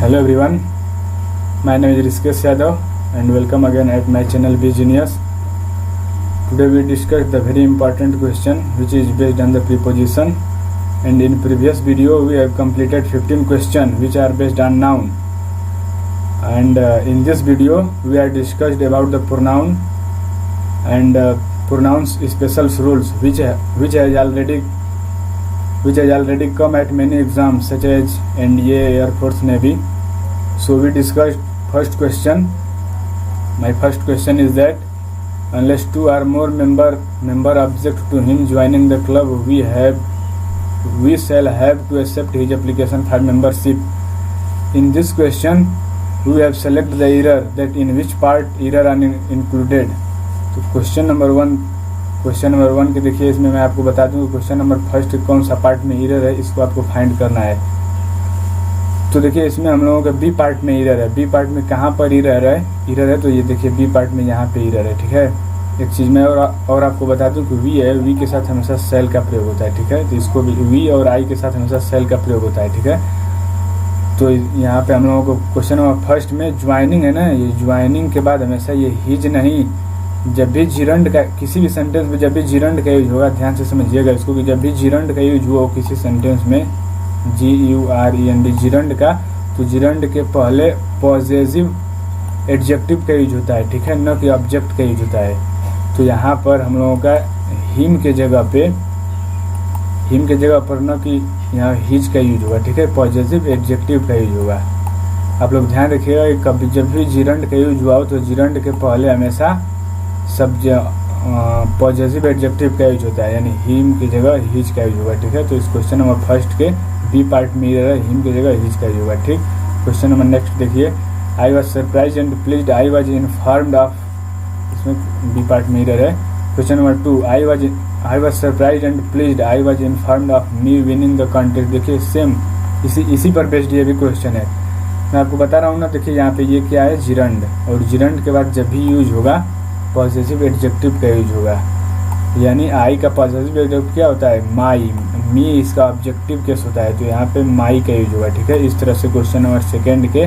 Hello everyone, my name is Rishikesh Yadav and welcome again at my channel Be Genius. Today we discuss the very important question which is based on the preposition, and in previous video we have completed 15 questions which are based on noun, and in this video we are discussed about the pronoun and pronouns special rules which has already come at many exams such as NDA, Air Force, Navy. So we discussed first question. My first question is that unless two or more member object to him joining the club, we shall have to accept his application for membership. In this question we have selected the error, that in which part error are included. तो question number one के देखिए, इसमें मैं आपको बता दूं question number first कौन सा पार्ट में एरर है, इसको आपको फाइंड करना है। तो देखिए इसमें हम लोगों का बी पार्ट में एरर है। बी पार्ट में कहाँ पर एरर है तो ये देखिए बी पार्ट में यहाँ पे एरर है, ठीक है। एक चीज़ मैं और आपको बता दूं कि वी है, वी के साथ हमेशा सेल का प्रयोग होता है, ठीक है। तो इसको भी वी और आई के साथ हमेशा सेल का प्रयोग होता है, ठीक है। तो यहाँ पे हम लोगों को क्वेश्चन नंबर फर्स्ट में ज्वाइनिंग है ना, ये ज्वाइनिंग के बाद हमेशा ये हिज नहीं, जब भी जिरंड का किसी भी सेंटेंस में जब भी जिरंड का यूज होगा, ध्यान से समझिएगा इसको, कि जब भी जिरंड का यूज हुआ किसी सेंटेंस में, GUREND जिरंड का, तो जिरंड के पहले पॉजेसिव एडजेक्टिव का यूज होता है, ठीक है, न कि ऑब्जेक्ट का यूज होता है। तो यहाँ पर हम लोगों का हिम के जगह पर न कि यहाँ हिज का यूज होगा, ठीक है, पॉजेसिव एडजेक्टिव का यूज होगा। आप लोग ध्यान रखिएगा कि कभी जब भी जिरंड का यूज हुआ हो तो जिरंड के पहले हमेशा पॉजेसिव एडजेक्टिव का यूज होता है, यानी हिम की जगह हिज का यूज होगा, ठीक है। तो इस क्वेश्चन नंबर फर्स्ट के बी पार्ट में एरर है, हिम की जगह हिज का यूज होगा, ठीक। क्वेश्चन नंबर नेक्स्ट देखिए, I was surprise and pleased, I was informed of, इसमें बी पार्ट में एरर है। Question number to, I was surprise and pleased, I was informed of me winning the contest. देखिए same इसी पर based ये भी question है, मैं आपको बता रहा हूँ ना। देखिए यहाँ पे ये क्या है, जिरंड, और जिरंड के बाद जब भी यूज होगा पॉजेसिव एडजेक्टिव का यूज होगा, यानी आई का पॉजेसिव एडजेक्टिव क्या होता है, माई, मी इसका ऑब्जेक्टिव केस होता है, तो यहाँ पे माई का यूज होगा, ठीक है। इस तरह से क्वेश्चन नंबर सेकेंड के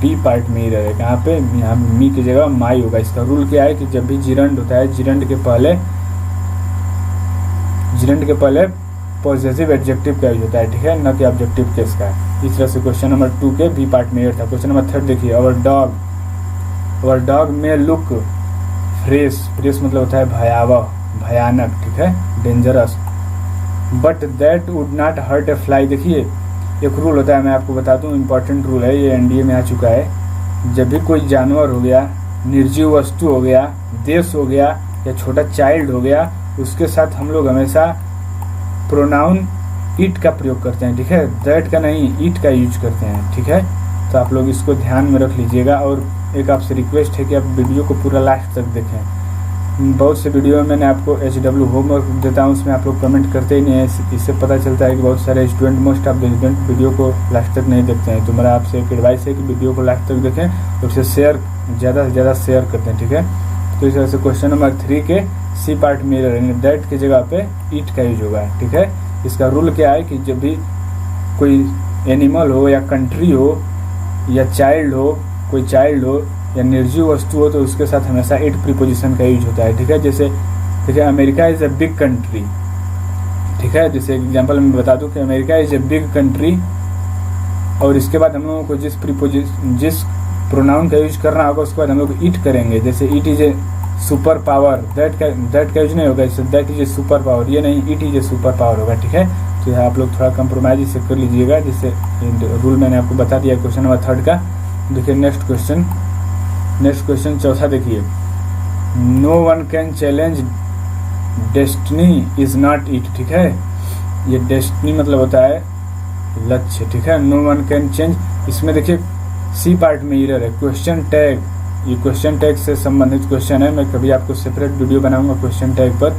बी पार्ट में ही रहेगा, यहाँ पे यहाँ मी की जगह माई होगा। इसका रूल क्या है कि जब भी जिरंड होता है, जिरंड के पहले पॉजेसिव एडजेक्टिव का यूज होता है, ठीक है, न कि ऑब्जेक्टिव केस का। इस तरह से क्वेश्चन नंबर टू के बी पार्ट में था। क्वेश्चन नंबर थर्ड देखिए, our dog may look fresh मतलब होता है भयावह, भयानक, ठीक है, dangerous, but that would not hurt a fly. देखिए एक रूल होता है, मैं आपको बता दूं, इंपॉर्टेंट रूल है, ये एनडीए में आ चुका है। जब भी कोई जानवर हो गया, निर्जीव वस्तु हो गया, देश हो गया, या छोटा चाइल्ड हो गया, उसके साथ हम लोग हमेशा प्रोनाउन इट का प्रयोग करते हैं, ठीक है, दैट का नहीं, इट का यूज करते हैं, ठीक है। तो आप लोग इसको ध्यान में रख लीजिएगा। और एक आपसे रिक्वेस्ट है कि आप वीडियो को पूरा लास्ट तक देखें। बहुत से वीडियो में मैंने आपको HW होमवर्क देता हूँ, उसमें आप लोग कमेंट करते ही नहीं है, इससे पता चलता है कि बहुत सारे student, most of the student video को लास्ट तक नहीं देखते हैं। तो मेरा आपसे एक एडवाइस है कि वीडियो को लास्ट तक देखें और उसे ज़्यादा से ज़्यादा शेयर करते हैं, ठीक है। तो इस तरह से क्वेश्चन नंबर 3 के सी पार्ट में रहेंगे, दैट की जगह पे इट का यूज होगा, ठीक है। इसका रूल क्या है कि जब भी कोई एनिमल हो या कंट्री हो या कोई चाइल्ड हो या निर्जीव वस्तु हो, तो उसके साथ हमेशा इट प्रीपोजिशन का यूज होता है, ठीक है। जैसे देखिए America is a big country, ठीक है, जैसे एग्जांपल मैं बता दूं कि America is a big country, और इसके बाद हम लोगों को जिस प्रोनाउन का यूज करना होगा उसके बाद हम लोग इट करेंगे। जैसे it is a super power, that का यूज नहीं होगा, that is a super power, ये नहीं, it is a super power होगा, ठीक है। तो आप लोग थोड़ा कंप्रोमाइज इससे कर लीजिएगा, जिससे रूल मैंने आपको बता दिया क्वेश्चन नंबर थर्ड का। देखिए नेक्स्ट क्वेश्चन चौथा देखिए, no one can challenge destiny is not it, ठीक है। ये डेस्टिनी मतलब होता है लक्ष्य, ठीक है, नो वन कैन चेंज। इसमें देखिए सी पार्ट में एरर है, क्वेश्चन टैग, ये क्वेश्चन टैग से संबंधित क्वेश्चन है, मैं कभी आपको सेपरेट वीडियो बनाऊंगा क्वेश्चन टैग पर।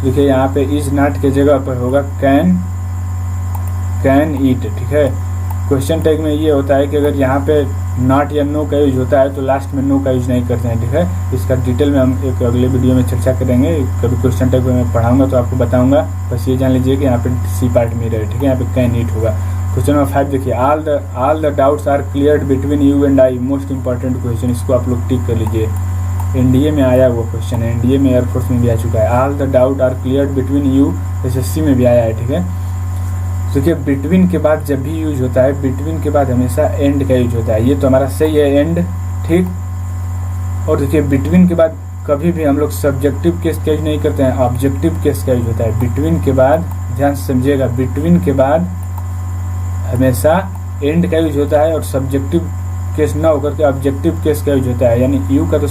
देखिए यहाँ पे इज नॉट के जगह पर होगा कैन ईट, ठीक है। क्वेश्चन टैग में ये होता है कि अगर यहाँ पे नॉट या नो का यूज होता है तो लास्ट में नो का यूज नहीं करते हैं, ठीक है। इसका डिटेल में हम एक अगले वीडियो में चर्चा करेंगे, कभी क्वेश्चन टैग में मैं पढ़ाऊंगा तो आपको बताऊंगा। बस ये जान लीजिए कि यहाँ पे सी पार्ट में रहे, ठीक है, यहाँ पे कैन ईट होगा। क्वेश्चन नंबर 5 देखिए, all the doubts are cleared between you and I, most important question, इसको आप लोग टिक कर लीजिए। एनडीए में आया वो क्वेश्चन है, एनडीए में एयरफोर्स में भी आ चुका है। All the doubt are cleared between you, SSC में भी आया है, ठीक है। देखिए बिटवीन के बाद जब भी यूज होता है, बिटवीन के बाद हमेशा एंड का यूज होता है, ये तो हमारा सही है एंड, ठीक। और देखिए बिटवीन के बाद कभी भी हम लोग सब्जेक्टिव केस का यूज नहीं करते हैं, ऑब्जेक्टिव केस का यूज होता है। बिटवीन के बाद ध्यान से समझिएगा, बिटवीन के बाद हमेशा एंड का यूज होता है और सब्जेक्टिव केस ना होकर के ऑब्जेक्टिव केस का यूज होता है। यानी यू का तो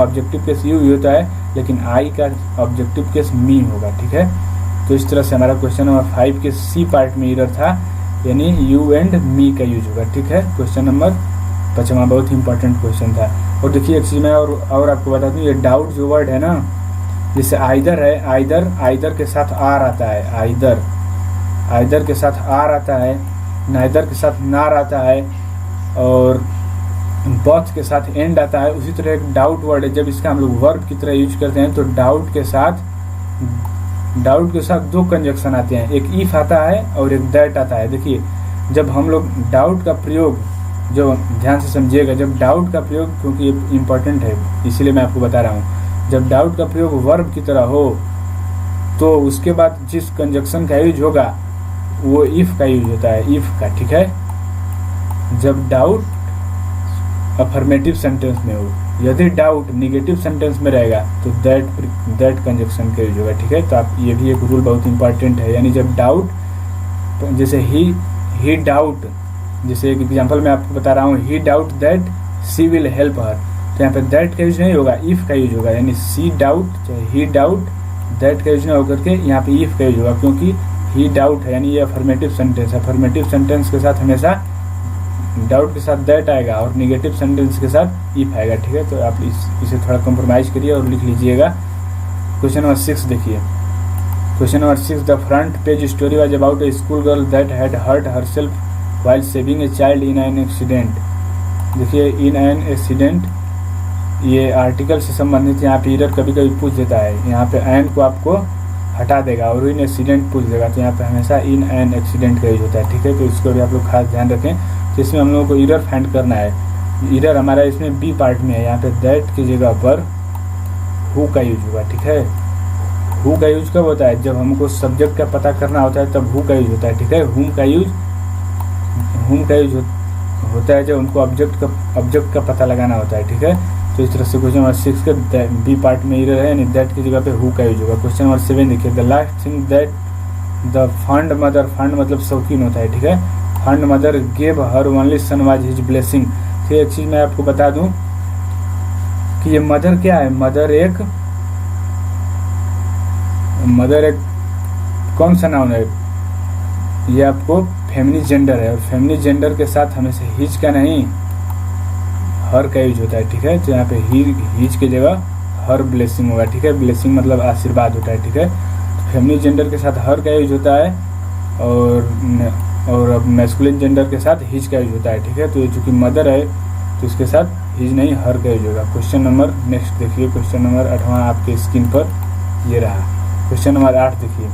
ऑब्जेक्टिव केस यू होता है, लेकिन आई का ऑब्जेक्टिव केस मी होगा, ठीक है। तो इस तरह से हमारा क्वेश्चन नंबर 5 के सी पार्ट में एरर था, यानी यू एंड मी का यूज होगा, ठीक है। क्वेश्चन नंबर 5वां बहुत ही इंपॉर्टेंट क्वेश्चन था। और देखिए एक चीज मैं और आपको बता दूं, ये डाउट जो वर्ड है ना, जैसे आइदर है, आइदर के साथ आर आता है, आइदर के साथ आर आता है, नाइदर के साथ नार आता है, और बॉथ के साथ एंड आता है। उसी तरह एक डाउट वर्ड है, जब इसका हम लोग वर्ब की तरह यूज करते हैं तो डाउट के साथ दो कंजक्शन आते हैं, एक इफ आता है और एक दैट आता है। देखिए जब हम लोग डाउट का प्रयोग, जो ध्यान से समझिएगा, जब डाउट का प्रयोग, क्योंकि ये इंपॉर्टेंट है इसीलिए मैं आपको बता रहा हूँ, जब डाउट का प्रयोग वर्ब की तरह हो तो उसके बाद जिस कंजक्शन का यूज होगा वो इफ का यूज होता है, इफ का, ठीक है। जब डाउट अफर्मेटिव सेंटेंस में हो, यदि डाउट निगेटिव सेंटेंस में रहेगा तो दैट कंजक्शन का यूज होगा, ठीक है। तो आप ये भी एक रूल बहुत इंपॉर्टेंट है, यानी जब डाउट, जैसे ही डाउट, जैसे एक एग्जांपल मैं आपको बता रहा हूँ, he doubt that she will help her, तो यहाँ पे दैट का यूज नहीं होगा, इफ का यूज होगा। यानी सी डाउट चाहे ही डाउट, दैट का यूज नहीं होकर के यहाँ पे इफ का यूज होगा, क्योंकि ही डाउट है, यानी ये अफर्मेटिव सेंटेंस है। अफर्मेटिव सेंटेंस के साथ हमेशा डाउट के साथ दैट आएगा और निगेटिव सेंटेंस के साथ इफ आएगा, ठीक है। तो आप इसे थोड़ा कंप्रोमाइज करिए और लिख लीजिएगा। क्वेश्चन नंबर 6 देखिए, question number 6, the front page story was about a school girl that had hurt herself while saving a child in an accident. देखिए इन एन एक्सीडेंट, ये आर्टिकल से संबंधित यहाँ पे एरर कभी कभी पूछ देता है, यहाँ पे एन को आपको हटा देगा और इन एक्सीडेंट पूछ देगा, तो यहाँ पे हमेशा इन एन एक्सीडेंट का यूज होता है, ठीक है। तो इसको भी आप लोग खास ध्यान रखें। तो इसमें हम लोगों को एरर फाइंड करना है, एरर हमारा इसमें बी पार्ट में है, यहाँ पे दैट की जगह पर हु का यूज होगा, ठीक है। हु का यूज कब होता है, जब हमको सब्जेक्ट का पता करना होता है तब हु का यूज होता है, ठीक है। हुम का यूज होता है जब उनको ऑब्जेक्ट का पता लगाना होता है, ठीक है। तो इस तरह से क्वेश्चन नंबर 6 के बी पार्ट में एरर है, यानी दैट की जगह पे हु का यूज होगा। क्वेश्चन नंबर 7 देखिए, the last thing that the fund mother, fund मतलब शौकीन होता है, ठीक है। Fund mother gave her only son was his blessing. फिर एक चीज मैं आपको बता दूं कि ये मदर क्या है, मदर एक कौन सा नाउन है, ये आपको फेमिनिन जेंडर है, और फेमिनिन जेंडर के साथ हमेशा हिज का नहीं हर का यूज होता है, ठीक है। तो यहाँ पे हिज की जगह हर ब्लेसिंग होगा, ठीक है। ब्लेसिंग मतलब आशीर्वाद होता है, ठीक है। तो फेमिनिन जेंडर के साथ हर का यूज होता है और मैस्कुलिन जेंडर के साथ हिज का यूज होता है, ठीक है। तो ये चूंकि मदर है तो इसके साथ हिज नहीं हर का यूज होगा। क्वेश्चन नंबर नेक्स्ट देखिए, क्वेश्चन नंबर 8वां आपके स्क्रीन पर ये रहा। क्वेश्चन नंबर 8 देखिए,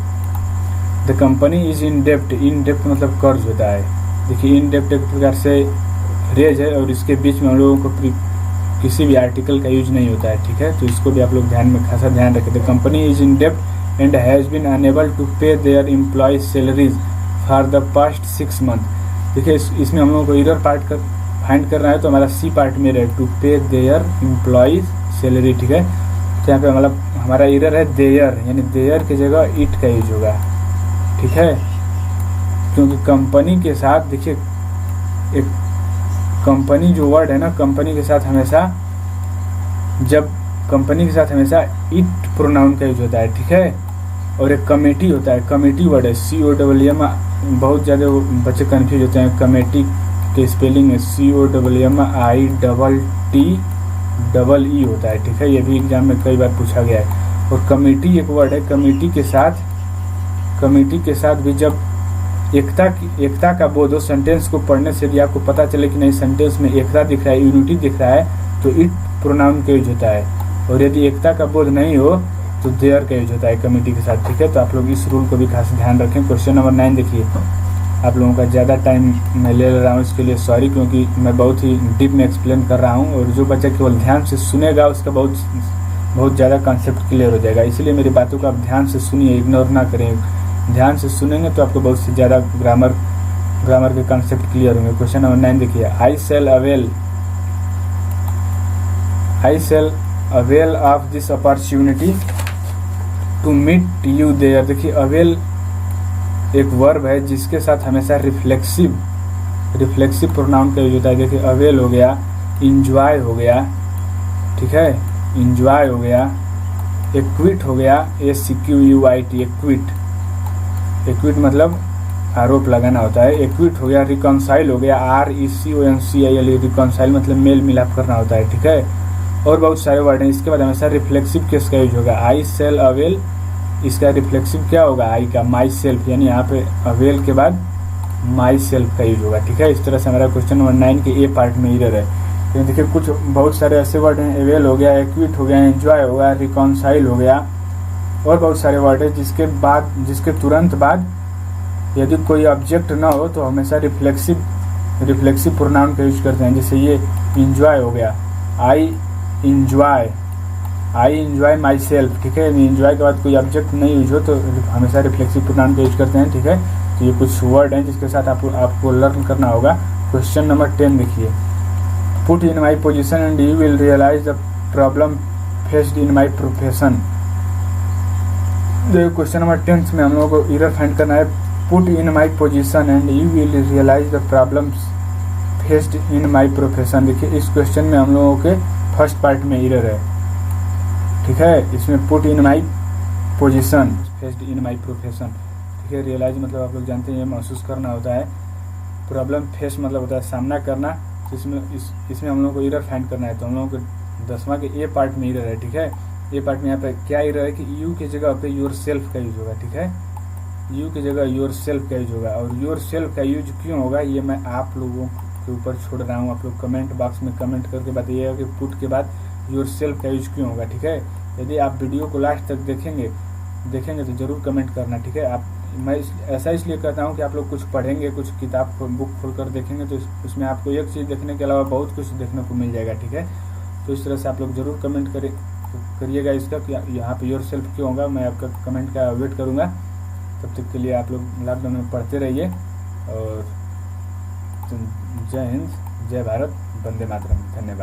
द कंपनी इज इन डेप्ट, इन डेप्ट मतलब कर्ज होता है। देखिए इन डेप्ट एक प्रकार से फ्रेज है और इसके बीच में हम लोगों को किसी भी आर्टिकल का यूज नहीं होता है, ठीक है। तो इसको भी आप लोग ध्यान में खासा ध्यान रखें। द कंपनी इज इन डेप्ट and has been unable to pay their employees salaries for the past 6 month. देखिए इसमें हम लोगों को एरर पार्ट फाइंड करना है, तो हमारा सी पार्ट में रहे to pay their employees salary, ठीक है। तो यहाँ पे मतलब हमारा एरर है देयर, यानी देयर की जगह इट का यूज होगा, ठीक है। क्योंकि कंपनी के साथ देखिए एक कंपनी जो वर्ड है ना, कंपनी के साथ हमेशा इट प्रोनाउन का यूज होता है, ठीक है। और एक कमेटी होता है, कमेटी वर्ड है COWM, बहुत ज़्यादा बच्चे कंफ्यूज होते हैं, कमेटी के स्पेलिंग में COWMITTEE होता है, ठीक है। ये भी एग्जाम में कई बार पूछा गया है। और कमेटी एक वर्ड है, कमेटी के साथ भी जब एकता का बोध हो, सेंटेंस को पढ़ने से यदि आपको पता चले कि नहीं सेंटेंस में एकता दिख रहा है, यूनिटी दिख रहा है, तो इट प्रोनाउन का यूज होता है। और यदि एकता का बोध नहीं हो तो देयर का यूज होता है कमेटी के साथ, ठीक है। तो आप लोग इस रूल को भी खास ध्यान रखें। क्वेश्चन नंबर 9 देखिए, आप लोगों का ज़्यादा टाइम मैं ले रहा हूँ, इसके लिए सॉरी, क्योंकि मैं बहुत ही डीप में एक्सप्लेन कर रहा हूँ, और जो बच्चा केवल ध्यान से सुनेगा उसका बहुत ज़्यादा कॉन्सेप्ट क्लियर हो जाएगा। इसलिए मेरी बातों को आप ध्यान से सुनिए, इग्नोर ना करें। ध्यान से सुनेंगे तो आपको बहुत से ज़्यादा ग्रामर के कॉन्सेप्ट क्लियर होंगे। क्वेश्चन नंबर 9 देखिए, I shall avail of this opportunity to meet you there. देखिए अवेल एक वर्ब है जिसके साथ हमेशा रिफ्लेक्सिव प्रोनाउन का यूज होता है। देखिए अवेल हो गया, इंजॉय हो गया, ठीक है, इंजॉय हो गया, एक्विट हो गया, ACQUIT, एक्विट मतलब आरोप लगाना होता है, एक्विट हो गया, रिकॉन्साइल हो गया, RECONCILE, रिकॉन्साइल मतलब मेल मिलाप करना होता है, ठीक है, और बहुत सारे वर्ड हैं। इसके बाद हमेशा रिफ्लेक्सिव केस का यूज होगा। आई सेल अवेल, इसका रिफ्लेक्सिव क्या होगा, आई का, माई सेल्फ, यानी यहाँ पे अवेल के बाद माई सेल्फ का यूज होगा, ठीक है। इस तरह से हमारा क्वेश्चन नंबर 9 के ए पार्ट में एरर है। तो देखिए कुछ बहुत सारे ऐसे वर्ड हैं, अवेल हो गया, एक्विट हो गया, एंजॉय हो गया, रिकॉन्साइल हो गया, और बहुत सारे वर्ड है जिसके तुरंत बाद यदि कोई ऑब्जेक्ट ना हो तो हमेशा रिफ्लेक्सिव प्रोनाउन का यूज करते हैं। जैसे ये इंजॉय हो गया, आई इंजॉय माई सेल्फ, ठीक है। इंजॉय के बाद कोई ऑब्जेक्ट नहीं यूज हो तो हमेशा रिफ्लेक्सिव प्रोनाउन का यूज करते हैं, ठीक है। तो ये कुछ वर्ड हैं जिसके साथ आपको लर्न करना होगा। क्वेश्चन नंबर 10 देखिए, put in my position and you will realise the problem faced in my profession. Question number 10 में हम लोगों को एरर फाइंड करना है। Put in my position and you will realise the problems faced in my profession. देखिए इस question में हम लोगों के फर्स्ट पार्ट में एरर है, ठीक है। इसमें put in my position, faced in my profession, ठीक है। रियलाइज मतलब आप लोग जानते हैं ये महसूस करना होता है, प्रॉब्लम फेस मतलब होता है सामना करना। तो इसमें हम लोगों को एरर फाइंड करना है। तो हम लोगों को 10वां के ए पार्ट में एरर है, ठीक है। ए पार्ट में यहाँ पे क्या एरर है कि यू की जगह पे योर सेल्फ का यूज होगा, ठीक है। यू की जगह योर सेल्फ का यूज होगा, और योर सेल्फ का यूज क्यों होगा ये मैं आप लोगों के ऊपर छोड़ रहा हूँ। आप लोग कमेंट बॉक्स में कमेंट करके बताइएगा कि पुट के बाद योर सेल्फ का यूज क्यों होगा, ठीक है। यदि आप वीडियो को लास्ट तक देखेंगे तो जरूर कमेंट करना, ठीक है। मैं ऐसा इसलिए कहता हूँ कि आप लोग कुछ पढ़ेंगे, कुछ किताब बुक खोल कर देखेंगे तो उसमें आपको एक चीज़ देखने के अलावा बहुत कुछ देखने को मिल जाएगा, ठीक है। तो इस तरह से आप लोग जरूर कमेंट करिएगा इसका कि यहाँ पे योर सेल्फ क्यों होगा। मैं आपका कमेंट का वेट करूँगा। तब तक के लिए आप लोग लॉकडाउन में पढ़ते रहिए, और जय हिंद, जय भारत, वंदे मातरम, धन्यवाद।